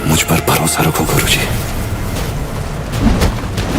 मुझ पर भरोसा रखो गुरुजी।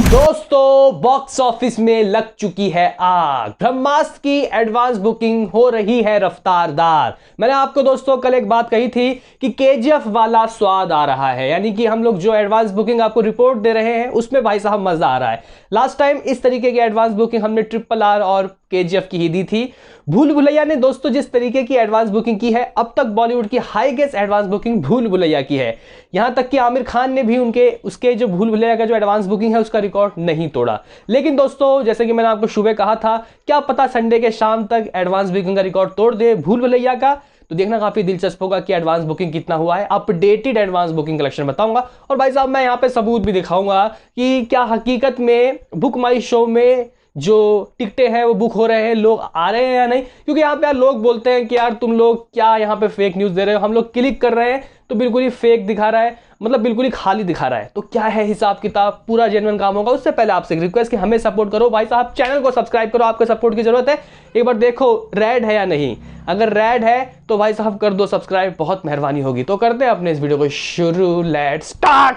दोस्तों बॉक्स ऑफिस में लग चुकी है आग। ब्रह्मास्त्र की एडवांस बुकिंग हो रही है रफ्तारदार। मैंने आपको दोस्तों कल एक बात कही थी कि केजीएफ वाला स्वाद आ रहा है, यानी कि हम लोग जो एडवांस बुकिंग आपको रिपोर्ट दे रहे हैं उसमें भाई साहब मजा आ रहा है। लास्ट टाइम इस तरीके की एडवांस बुकिंग हमने RRR और केजीएफ की ही दी थी। भूल भुलैया ने दोस्तों जिस तरीके की एडवांस बुकिंग की है, अब तक बॉलीवुड की हाईएस्ट एडवांस बुकिंग भूल भुलैया की है। यहां तक कि आमिर खान ने भी उसके जो भूल भुलैया का जो एडवांस बुकिंग है उसका रिकॉर्ड नहीं तोड़ा। लेकिन दोस्तों जैसे कि मैंने आपको सुबह कहा था, क्या पता संडे के शाम तक एडवांस बुकिंग का रिकॉर्ड तोड़ दे भूल भुलैया का। तो देखना काफी दिलचस्प होगा कि एडवांस बुकिंग कितना हुआ है। अपडेटेड एडवांस बुकिंग कलेक्शन बताऊंगा और भाई साहब मैं यहां पे सबूत भी दिखाऊंगा कि क्या हकीकत में बुक माई शो में जो टिकटें हैं वो बुक हो रहे हैं, लोग आ रहे हैं या नहीं। क्योंकि यहाँ पे यार लोग बोलते हैं कि यार तुम लोग क्या यहाँ पे फेक न्यूज़ दे रहे हो, हम लोग क्लिक कर रहे हैं तो बिल्कुल ही फेक दिखा रहा है, मतलब बिल्कुल ही खाली दिखा रहा है। तो क्या है हिसाब किताब, पूरा जेन्युइन काम होगा। उससे पहले आपसे एक रिक्वेस्ट कि हमें सपोर्ट करो भाई साहब, चैनल को सब्सक्राइब करो, आपके सपोर्ट की जरूरत है। एक बार देखो रेड है या नहीं, अगर रेड है तो भाई साहब कर दो सब्सक्राइब, बहुत मेहरबानी होगी। तो करते हैं अपने इस वीडियो को शुरू, लेट्स स्टार्ट।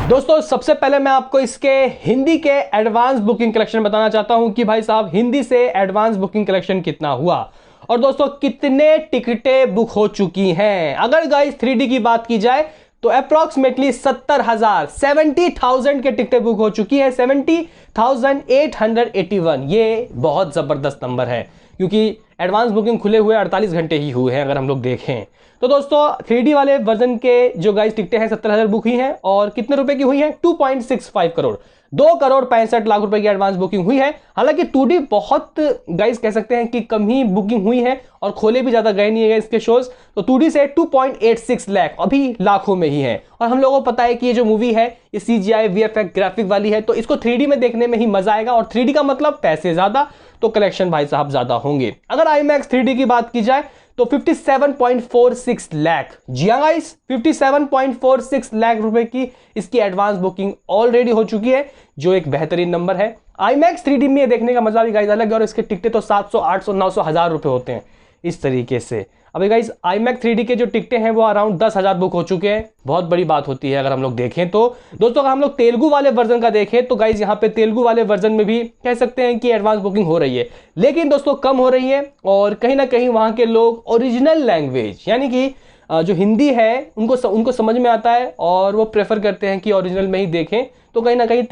दोस्तों सबसे पहले मैं आपको इसके हिंदी के एडवांस बुकिंग कलेक्शन बताना चाहता हूं कि भाई साहब हिंदी से एडवांस बुकिंग कलेक्शन कितना हुआ और दोस्तों कितने टिकटें बुक हो चुकी हैं। अगर गाइस 3D की बात की जाए तो अप्रॉक्सीमेटली 70,000 के टिकटें बुक हो चुकी है। 70,881, ये बहुत जबरदस्त नंबर है क्योंकि एडवांस बुकिंग खुले हुए 48 घंटे ही हुए हैं अगर हम लोग देखें तो। दोस्तों 3D वाले वर्जन के जो गाइस टिकटें हैं 70,000 बुक हुई हैं और कितने रुपए की हुई है, 2.65 करोड़, 2,65,00,000 रुपए की एडवांस बुकिंग हुई है। हालांकि 2D बहुत गाइस कह सकते हैं कि कम ही बुकिंग हुई है और खोले भी ज्यादा गए नहीं है इसके शोज। तो 2D से 2.86 लाख अभी लाखों में ही है। और हम लोगों को पता है कि ये जो मूवी है ये CGI VFX ग्राफिक वाली है, तो इसको 3D में देखने में ही मजा आएगा और 3D का मतलब पैसे ज्यादा, तो कलेक्शन भाई साहब ज्यादा होंगे। अगर IMAX 3D की बात की जाए तो 57.46 लाख, जी हाँ गाइस 57.46 लाख रुपए की इसकी एडवांस बुकिंग ऑलरेडी हो चुकी है, जो एक बेहतरीन नंबर है। IMAX 3D में देखने का मजा भी गाइस अलग है और इसके टिकटें तो 700, 800, 900, 1000 रुपए होते हैं इस तरीके से। अभी गाइस IMAX 3D के जो टिकटें हैं वो अराउंड 10,000 बुक हो चुके हैं, बहुत बड़ी बात होती है अगर हम लोग देखें तो। दोस्तों अगर हम लोग तेलुगु वाले वर्जन का देखें तो गाइस यहाँ पे तेलुगु वाले वर्जन में भी कह सकते हैं कि एडवांस बुकिंग हो रही है, लेकिन दोस्तों कम हो रही है और कहीं ना कहीं वहां के लोग ओरिजिनल लैंग्वेज यानी कि जो हिंदी है उनको समझ में आता है और वो प्रेफर करते हैं कि ओरिजिनल में ही देखें। तो कहीं ना कहीं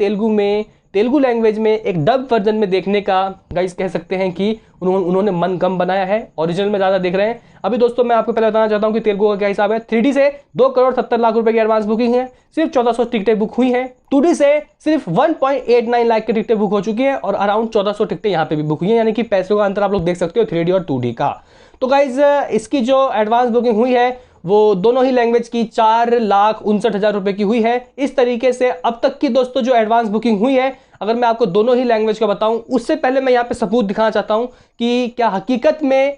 तेलुगु लैंग्वेज में एक डब वर्जन में देखने का गाइस कह सकते हैं कि उन्होंने मन कम बनाया है, ओरिजिनल में ज़्यादा देख रहे हैं। अभी दोस्तों मैं आपको पहले बताना चाहता हूं कि तेलुगु का क्या हिसाब है। 3D से 2,70,00,000 रुपए की एडवांस बुकिंग है, सिर्फ 1400 टिकटें बुक हुई हैं। 2D से सिर्फ 1.89 लाख की टिकटें बुक हो चुकी हैं और अराउंड 1400 टिकटें यहाँ पे भी बुक हुई हैं, यानी कि पैसों का अंतर आप लोग देख सकते हो 3D और 2D का। तो गाइज इसकी जो एडवांस बुकिंग हुई है वो दोनों ही लैंग्वेज की 4,59,000 रुपए की हुई है। इस तरीके से अब तक की दोस्तों जो एडवांस बुकिंग हुई है, अगर मैं आपको दोनों ही लैंग्वेज का बताऊं उससे पहले मैं यहाँ पे सबूत दिखाना चाहता हूं कि क्या हकीकत में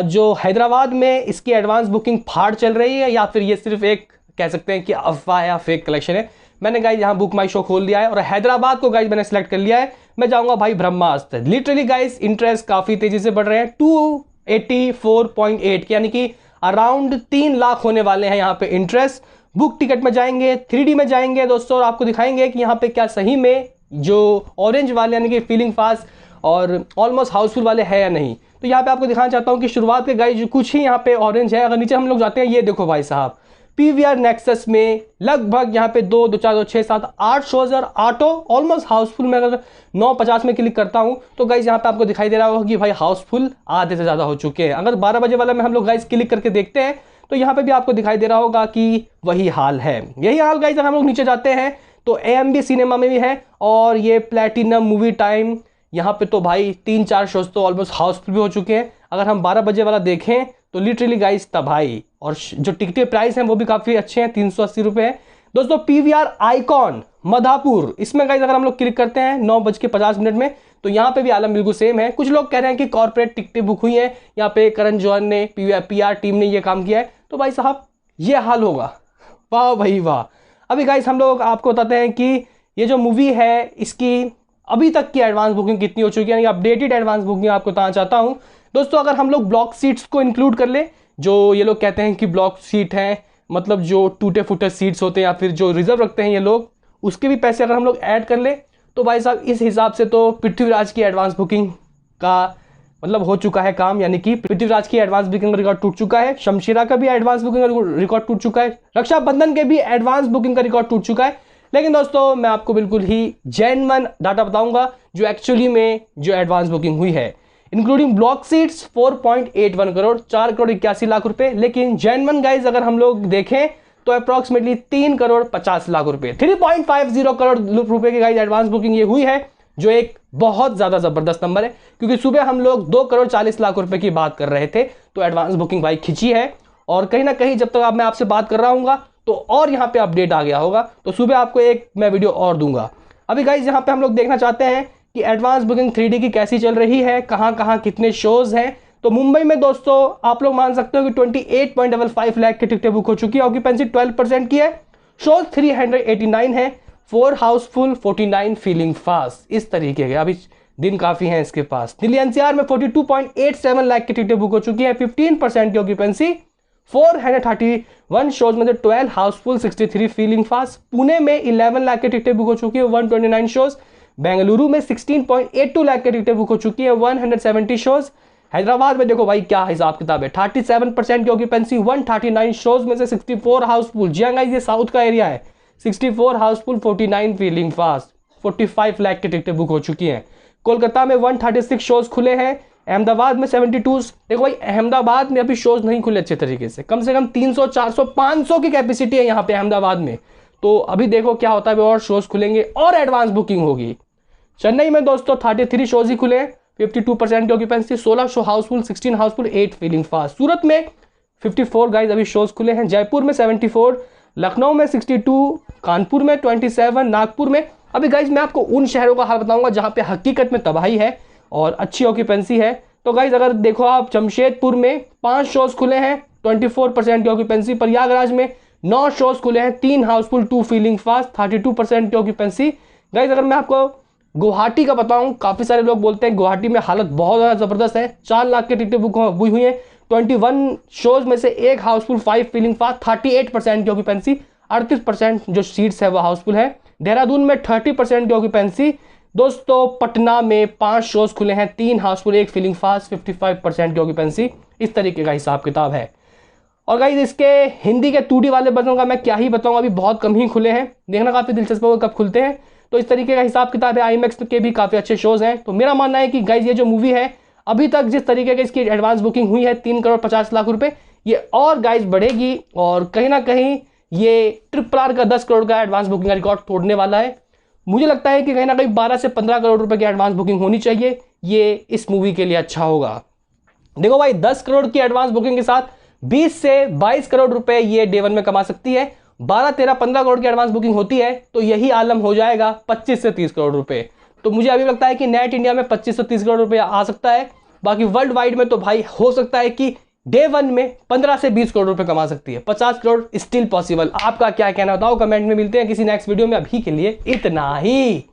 जो हैदराबाद में इसकी एडवांस बुकिंग फाड़ चल रही है या फिर ये सिर्फ एक कह सकते हैं कि अफवाह या फेक कलेक्शन है। मैंने गाइज यहाँ बुक माई शो खोल दिया है और हैदराबाद को गाइज मैंने सेलेक्ट कर लिया है। मैं जाऊंगा भाई ब्रह्मास्त्र। लिटरली गाइज इंटरेस्ट काफी तेजी से बढ़ रहे हैं, 284.8 यानी कि अराउंड 3 लाख होने वाले हैं यहाँ पे इंटरेस्ट। बुक टिकट में जाएंगे, 3D में जाएंगे दोस्तों और आपको दिखाएंगे कि यहाँ पे क्या सही में जो ऑरेंज वाले यानी कि फीलिंग फास्ट और ऑलमोस्ट हाउसफुल वाले है या नहीं। तो यहाँ पे आपको दिखाना चाहता हूँ कि शुरुआत के गाइज कुछ ही यहाँ पे ऑरेंज है। अगर नीचे हम लोग जाते हैं, ये देखो भाई साहब PVR नेक्सस में लगभग यहाँ पे 2, 2, 4, 2, 6, 7, 8 शोज और 8 ऑलमोस्ट हाउसफुल में अगर 9:50 में क्लिक करता हूँ तो गाइज यहाँ पे आपको दिखाई दे रहा होगा कि भाई हाउसफुल आधे से ज़्यादा हो चुके हैं। अगर 12 बजे वाला में हम लोग गाइज क्लिक करके देखते हैं तो यहाँ पे भी आपको दिखाई दे रहा होगा कि वही हाल है। यही हाल गाइज अगर हम लोग नीचे जाते हैं तो AMB सिनेमा में भी है और ये प्लेटिनम मूवी टाइम, यहाँ पे तो भाई 3-4 शोज तो ऑलमोस्ट हाउसफुल भी हो चुके हैं। अगर हम 12 बजे वाला देखें तो लिटरली गाइस तबाही, और जो टिकट प्राइस हैं वो भी काफ़ी अच्छे हैं, 380 रुपये है। दोस्तों PVR आइकॉन मधापुर, इसमें गाइस अगर हम लोग क्लिक करते हैं 9:50 में तो यहाँ पे भी आलम बिल्कुल सेम है। कुछ लोग कह रहे हैं कि कॉर्पोरेट टिकटें बुक हुई हैं, यहाँ पे करण जौहर ने PR टीम ने ये काम किया है। तो भाई साहब ये हाल होगा, वाह भाई वाह। अभी गाइस हम लोग आपको बताते हैं कि ये जो मूवी है इसकी अभी तक की एडवांस बुकिंग कितनी हो चुकी है, यानी अपडेटेड एडवांस बुकिंग आपको बताना चाहता हूं दोस्तों। अगर हम लोग ब्लॉक सीट्स को इंक्लूड कर ले, जो ये लोग कहते हैं कि ब्लॉक सीट है मतलब जो टूटे फूटे सीट्स होते हैं या फिर जो रिजर्व रखते हैं ये लोग, उसके भी पैसे अगर हम लोग ऐड कर ले तो भाई साहब इस हिसाब से तो पृथ्वीराज की एडवांस बुकिंग का मतलब हो चुका है काम, यानी कि पृथ्वीराज की एडवांस बुकिंग का रिकॉर्ड टूट चुका है, शमशीरा का भी एडवांस बुकिंग का रिकॉर्ड टूट चुका है, रक्षाबंधन के भी एडवांस बुकिंग का रिकॉर्ड टूट चुका है। लेकिन दोस्तों मैं आपको बिल्कुल ही जेन्युइन डाटा बताऊंगा जो एक्चुअली में जो एडवांस बुकिंग हुई है, including block seats 4.81 crore, 4 crore 81 lakh रुपए। लेकिन जेन्युइन गाइज अगर हम लोग देखें तो अप्रॉक्सीमेटली 3 करोड़ 50 लाख रुपए, 3.50 करोड़ रुपए की गाइज एडवांस बुकिंग ये हुई है, जो एक बहुत ज्यादा जबरदस्त नंबर है। क्योंकि सुबह हम लोग 2 करोड़ 40 लाख रुपए की बात कर रहे थे, तो एडवांस बुकिंग भाई खिंची है। और कहीं ना कहीं जब तक मैं आपसे बात कर रहा हूँ तो और यहाँ पे अपडेट आ गया होगा, तो सुबह आपको एक मैं वीडियो और दूंगा। अभी गाइज यहाँ पे हम लोग देखना चाहते हैं कि एडवांस बुकिंग 3D की कैसी चल रही है, कहाँ कहाँ कितने शोज हैं। तो मुंबई में दोस्तों आप लोग मान सकते हो कि 28.55 लाख की टिकटें बुक हो चुकी है, ऑक्यूपेंसी 12% की है, शोज 389 है, 4 हाउसफुल 49 फीलिंग फास्ट, इस तरीके के अभी दिन काफी हैं इसके पास। दिल्ली एनसीआर में 42.87 लाख की टिकटें बुक हो चुकी है, 15% की ऑक्यूपेंसी, 431 शोज में से 12 हाउसफुल 63 फीलिंग फास्ट। पुणे में 11 लाख की टिकटें बुक हो चुकी है, 129 शोज। बेंगलुरु में 16.82 लाख की टिकटें बुक हो चुकी है, 170 शोज। हैदराबाद में देखो भाई क्या हिसाब किताब है, 37% की ऑक्यूपेंसी, 139 शोज में से 64 हाउसफुल। जी हाँ, ये साउथ का एरिया है, 64 हाउसफुल 49 फीलिंग फास्ट, 45 लाख की टिकटें बुक हो चुकी हैं। कोलकाता में 136 शोज खुले हैं, अहमदाबाद में 72। देखो भाई अहमदाबाद में अभी शोज नहीं खुले अच्छे तरीके से कम 300 400 500 की कैपेसिटी है यहाँ पे अहमदाबाद में। तो अभी देखो क्या होता है, और शोज खुलेंगे और एडवांस बुकिंग होगी। चेन्नई में दोस्तों 33 शोज ही खुले, 52% की occupancy, 16 show housefull, 16 housefull, 8 filling fast. Surat में 54 गाइज अभी शोज खुले हैं, जयपुर में 74, लखनऊ में 62, कानपुर में 27, नागपुर में। अभी गाइज मैं आपको उन शहरों का हाल बताऊंगा जहां पे हकीकत में तबाही है और अच्छी ऑक्यूपेंसी है। तो गाइज अगर देखो आप, जमशेदपुर में 5 शोज खुले हैं, 24% की ऑक्यूपेंसी। प्रयागराज में 9 शोज खुले हैं, 3 हाउसफुल 2 फीलिंग फास्ट, 32% की ऑक्यूपेंसी। गाइज अगर मैं आपको गुवाहाटी का बताऊं, काफी सारे लोग बोलते हैं गुवाहाटी में हालत बहुत ज्यादा जबरदस्त है, 4 लाख की टिकटें बुक हुई हैं, 21 शोज में से 1 हाउसफुल 5 फीलिंग फास्ट, 38% की ऑक्यूपेंसी, 38% जो सीट्स है वो हाउसफुल है। देहरादून में 30% की ऑक्यूपेंसी। दोस्तों पटना में 5 शोज खुले हैं, 3 हाउसफुल 1 फीलिंग फास्ट, 55% की ऑक्यूपेंसी। इस तरीके का हिसाब किताब है। और गाइस इसके हिंदी के 2D वाले वर्जन का मैं क्या ही बताऊं, अभी बहुत कम ही खुले हैं, देखना काफी दिलचस्प होगा कब खुलते हैं। तो इस तरीके का हिसाब किताब है। आईमैक्स के भी काफी अच्छे शोज हैं। तो मेरा मानना है कि गाइस ये जो मूवी है अभी तक जिस तरीके की इसकी एडवांस बुकिंग हुई है 3 करोड़ 50 लाख रुपए, ये और गाइस बढ़ेगी और कहीं ना कहीं ये RRR का 10 करोड़ का एडवांस बुकिंग का रिकॉर्ड तोड़ने वाला है। मुझे लगता है कि कहीं ना कहीं 12 से 15 करोड़ रुपए की एडवांस बुकिंग होनी चाहिए, ये इस मूवी के लिए अच्छा होगा। देखो भाई 10 करोड़ की एडवांस बुकिंग के साथ 20 से 22 करोड़ रुपए ये डे वन में कमा सकती है। 12, 13, 15 करोड़ की एडवांस बुकिंग होती है तो यही आलम हो जाएगा 25 से 30 करोड़ रुपए। तो मुझे अभी लगता है कि नेट इंडिया में 25 से 30 करोड़ रुपए आ सकता है। बाकी वर्ल्ड वाइड में तो भाई हो सकता है कि डे वन में 15 से 20 करोड़ रुपए कमा सकती है। 50 करोड़ स्टिल पॉसिबल। आपका क्या कहना बताओ कमेंट में। मिलते हैं किसी नेक्स्ट वीडियो में, अभी के लिए इतना ही।